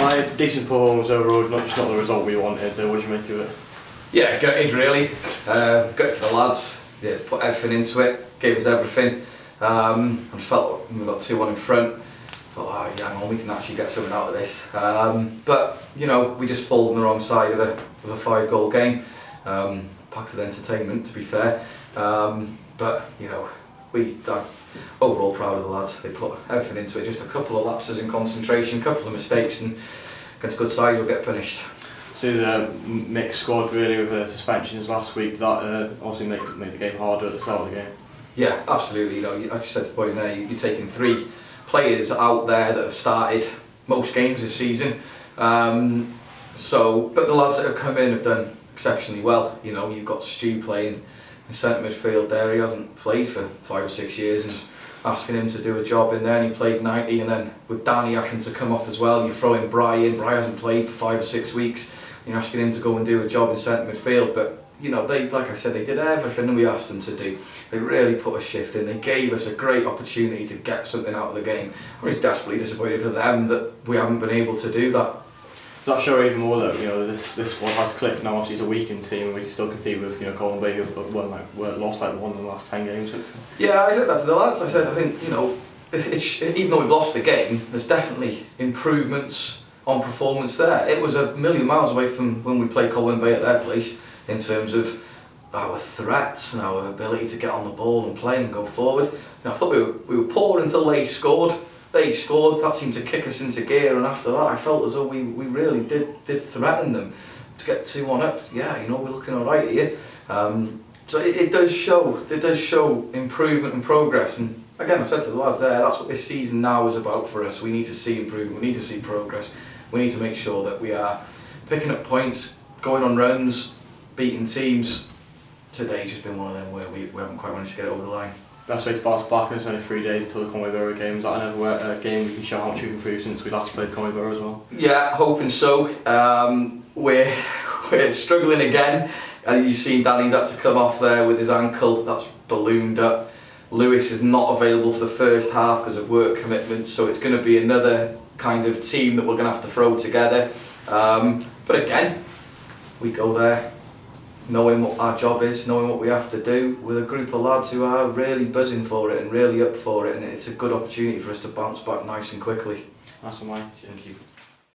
My decent performance overall, not the result we wanted. What did you make of it? Yeah, gutted really. Gutted for the lads. Yeah, put everything into it, gave us everything. I just felt like we got 2-1 in front. Thought, oh yeah, hang on, we can actually get something out of this. But you know, we just fall on the wrong side of a 5-goal game. Packed with entertainment, to be fair. But you know, I'm overall proud of the lads. They put everything into it. Just a couple of lapses in concentration, a couple of mistakes, and against good sides we'll get punished. So the mixed squad really with the suspensions last week, that obviously made the game harder at the start of the game. Yeah, absolutely. You know, I just said to the boys now, you're taking 3 players out there that have started most games this season. But the lads that have come in have done exceptionally well. You know, you've got Stu playing in centre midfield there. He hasn't played for 5 or 6 years, and asking him to do a job in there, and he played 90. And then with Danny having to come off as well, you throw in Bri in. Bri hasn't played for 5 or 6 weeks. You're asking him to go and do a job in centre midfield, but you know, like I said, they did everything we asked them to do. They really put a shift in. They gave us a great opportunity to get something out of the game. I was desperately disappointed for them that we haven't been able to do that. Does that show even more though? You know, this squad has clicked now. Obviously, it's a weakened team, and we can still compete with Colwyn Bay, who've lost like 1 in the last 10 games. Yeah, I said that to the lads. I said, I think, you know, even though we've lost the game, there's definitely improvements on performance there. It was a million miles away from when we played Colwyn Bay at their place in terms of our threats and our ability to get on the ball and play and go forward. And I thought we were poor until they scored. They scored, that seemed to kick us into gear, and after that I felt as though we really did threaten them to get 2-1 up. Yeah, you know, we're looking alright here. So it does show improvement and progress, and again I said to the lads there, that's what this season now is about for us. We need to see improvement, we need to see progress, we need to make sure that we are picking up points, going on runs, beating teams. Today's just been one of them where we haven't quite managed to get it over the line. Best way to bounce back, and it's only 3 days until the Conway Borough game. Is that another game we can show how much we've improved since we last played Conway Borough as well? Yeah, hoping so. We're struggling again. You've seen Danny's had to come off there with his ankle, that's ballooned up. Lewis is not available for the first half because of work commitments, so it's going to be another kind of team that we're going to have to throw together. But again, we go there knowing what our job is, knowing what we have to do, with a group of lads who are really buzzing for it and really up for it, and it's a good opportunity for us to bounce back nice and quickly. That's all mine. Thank you.